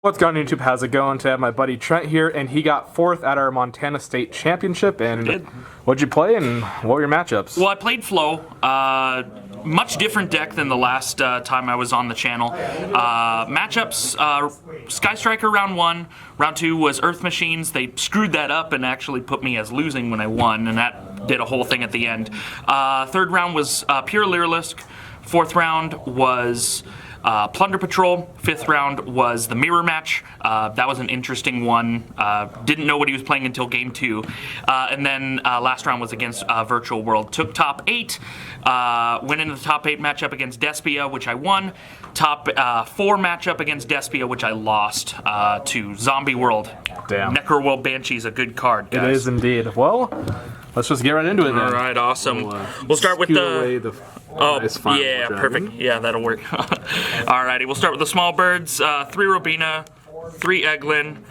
What's going on, YouTube? How's it going? Today I have my buddy Trent here, and he got 4th at our Montana State Championship. And what'd you play, and what were your matchups? Well, I played Flow. Much different deck than the last time I was on the channel. Matchups, Sky Striker round 1. Round 2 was Earth Machines. They screwed that up and actually put me as losing when I won, and that did a whole thing at the end. 3rd round was Pure Lyrilisk. 4th round was Plunder Patrol. 5th round was the Mirror Match. That was an interesting one. Didn't know what he was playing until game 2. And then last round was against Virtual World. Took top 8. Went into the top 8 matchup against Despia, which I won. Top 4 matchup against Despia, which I lost to Zombie World. Damn. Necro World Banshee's a good card, guys. It is indeed. Well, let's just get right into it then. All right, awesome. We'll start with the... Oh, yeah, perfect. Yeah, that'll work. Alrighty, we'll start with the small birds. 3 Robina, 3 Eglin,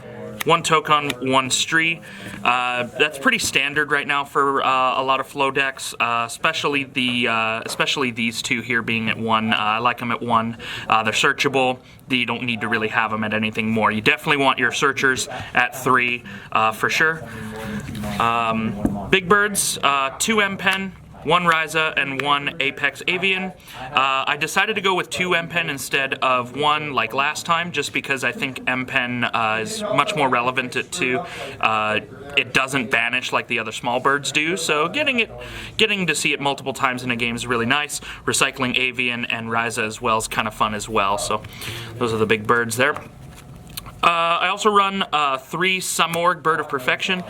1 Tokon, 1 Stree. That's pretty standard right now for a lot of flow decks, especially these two here being at 1. I like them at 1. They're searchable. You don't need to really have them at anything more. You definitely want your searchers at 3 for sure. Big birds, 2 M-Pen, 1 Ryza, and 1 Apex Avian. I decided to go with 2 M-Pen instead of 1 like last time, just because I think M-Pen is much more relevant at 2. It doesn't vanish like the other small birds do, so getting to see it multiple times in a game is really nice. Recycling Avian and Ryza as well is kind of fun as well, so those are the big birds there. I also run 3 Sumorg Bird of Perfection.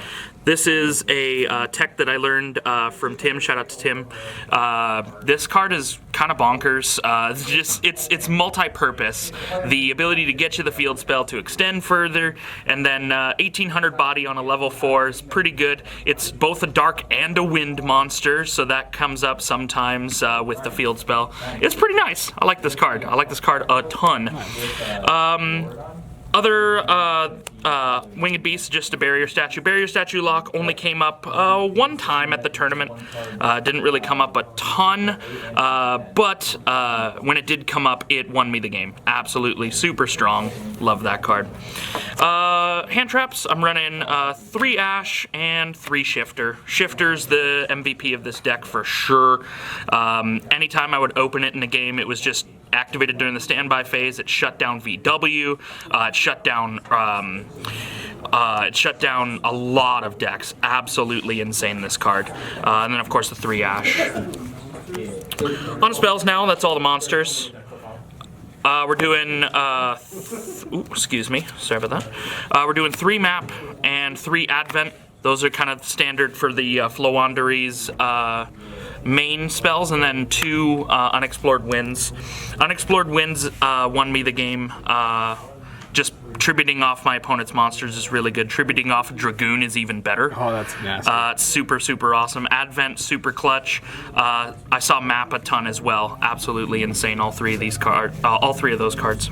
This is a tech that I learned from Tim. Shout out to Tim. This card is kind of bonkers. It's multi-purpose. The ability to get you the field spell to extend further, and then 1800 body on a level 4 is pretty good. It's both a dark and a wind monster, so that comes up sometimes with the field spell. It's pretty nice. I like this card. I like this card a ton. Other Winged Beast, just a Barrier Statue. Barrier Statue lock only came up 1 time at the tournament. Didn't really come up a ton, but when it did come up, it won me the game. Absolutely super strong. Love that card. Hand traps, I'm running 3 Ash and 3 Shifter. Shifter's the MVP of this deck for sure. Anytime I would open it in a game, it was just activated during the standby phase. It shut down VW. It shut down a lot of decks. Absolutely insane, this card. And then of course the 3 Ash. On spells now, that's all the monsters. We're doing, excuse me, sorry about that. We're doing 3 map and 3 advent. Those are kind of standard for the Floowandereeze main spells, and then 2 Unexplored Winds. Unexplored Winds won me the game. Just tributing off my opponent's monsters is really good. Tributing off a Dragoon is even better. Oh, that's nasty. It's super, super awesome. Advent, super clutch. I saw map a ton as well. Absolutely insane. All 3 of these cards. All 3 of those cards.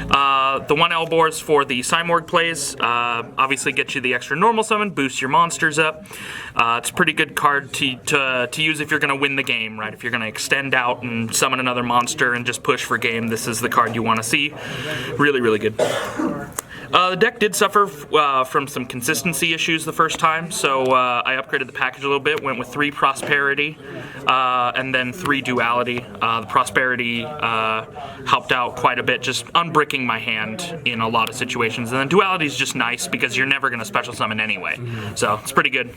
The 1 Elbor's for the Sumorg plays. Obviously get you the extra normal summon, boost your monsters up. It's a pretty good card to use if you're going to win the game, right? If you're going to extend out and summon another monster and just push for game, this is the card you want to see. Really, really good. The deck did suffer from some consistency issues the first time, so I upgraded the package a little bit, went with 3 Prosperity, and then 3 Duality. The Prosperity helped out quite a bit, just unbricking my hand in a lot of situations, and then Duality is just nice because you're never going to special summon anyway, so it's pretty good.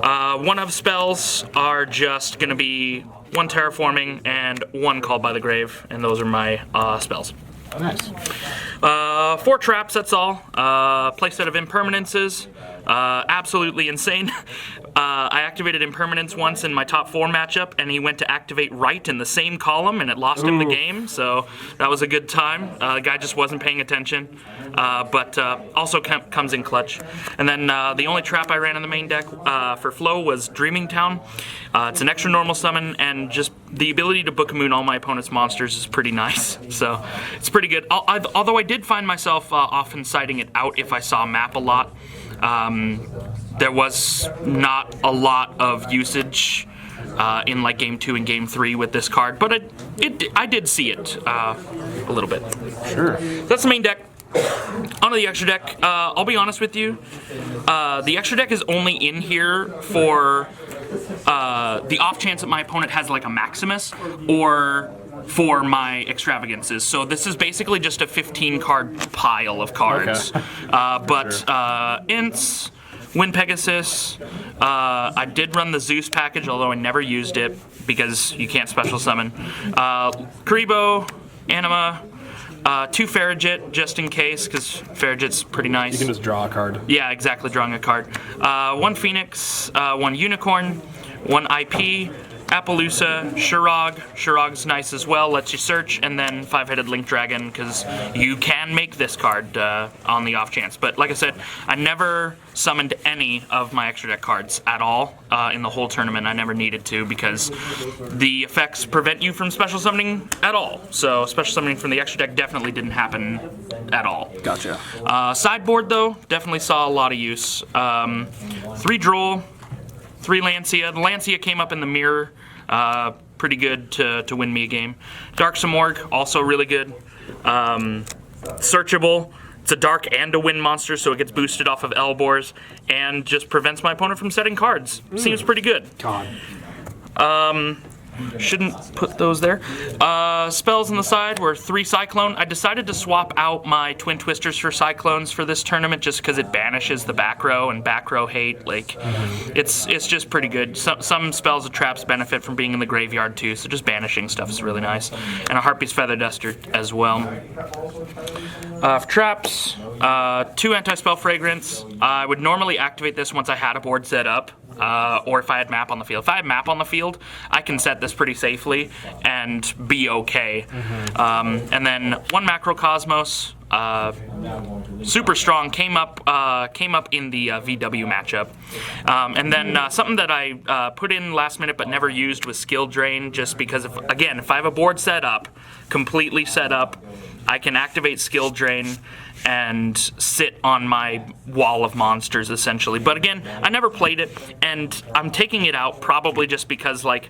1 of spells are just going to be 1 Terraforming and 1 Called by the Grave, and those are my spells. Nice. 4 traps, that's all. Playset of Impermanences. Absolutely insane. I activated Impermanence once in my top 4 matchup, and he went to activate right in the same column, and it lost him the game, so that was a good time. The guy just wasn't paying attention, but also comes in clutch. And then the only trap I ran in the main deck for Flow was Dreaming Town. It's an extra normal summon, and just the ability to Book of Moon all my opponent's monsters is pretty nice, so it's pretty good. Although I did find myself often citing it out if I saw a map a lot. There was not a lot of usage in like Game 2 and Game 3 with this card, but I did see it a little bit. Sure. That's the main deck. onto the extra deck. I'll be honest with you. The extra deck is only in here for the off chance that my opponent has like a Maximus or for my extravagances. So this is basically just a 15 card pile of cards. Okay. Ints, Wind Pegasus, I did run the Zeus package, although I never used it because you can't special summon. Karibo, Anima, 2 Farragut, just in case, because Farragut's pretty nice. You can just draw a card. Yeah, exactly, drawing a card. 1 Phoenix, 1 Unicorn, 1 IP, Appaloosa, Shurog. Shurog's nice as well, lets you search, and then 5-headed Link Dragon, because you can make this card on the off chance. But like I said, I never summoned any of my extra deck cards at all in the whole tournament. I never needed to, because the effects prevent you from special summoning at all. So special summoning from the extra deck definitely didn't happen at all. Gotcha. Sideboard, though, definitely saw a lot of use. 3 Droll, 3 Lancia. The Lancia came up in the mirror. Pretty good to win me a game. Dark Sumorg, also really good. Searchable. It's a dark and a wind monster, so it gets boosted off of Elbor's and just prevents my opponent from setting cards. Seems pretty good. God. Shouldn't put those there. Spells on the side were 3 Cyclone. I decided to swap out my Twin Twisters for Cyclones for this tournament just because it banishes the back row, and back row hate. Like, it's just pretty good. Some spells and traps benefit from being in the graveyard too, so just banishing stuff is really nice. And a Harpy's Feather Duster as well. For traps, 2 Anti-Spell Fragrance. I would normally activate this once I had a board set up. Or if I had map on the field. If I had map on the field, I can set this pretty safely and be okay. And then 1 Macrocosmos, super strong, came up in the VW matchup. And then something that I put in last minute but never used was Skill Drain, just because if I have a board set up, completely set up, I can activate Skill Drain and sit on my wall of monsters, essentially. But again, I never played it, and I'm taking it out probably just because, like,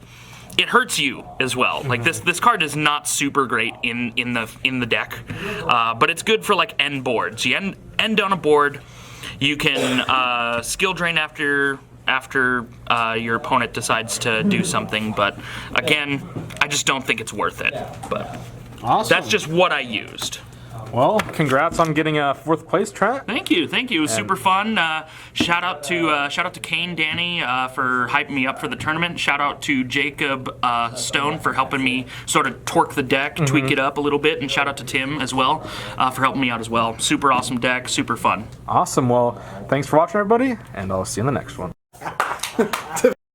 it hurts you as well. Like, this card is not super great in the deck, but it's good for like end boards. You end on a board, you can Skill Drain after your opponent decides to do something. But again, I just don't think it's worth it. But Awesome. that's just what I used. Well, congrats on getting a 4th place, Trent. Thank you. It was super fun. Shout out to Kane, Danny for hyping me up for the tournament. Shout out to Jacob Stone for helping me sort of torque the deck, tweak it up a little bit, and shout out to Tim as well for helping me out as well. Super awesome deck, super fun. Awesome. Well, thanks for watching, everybody, and I'll see you in the next one.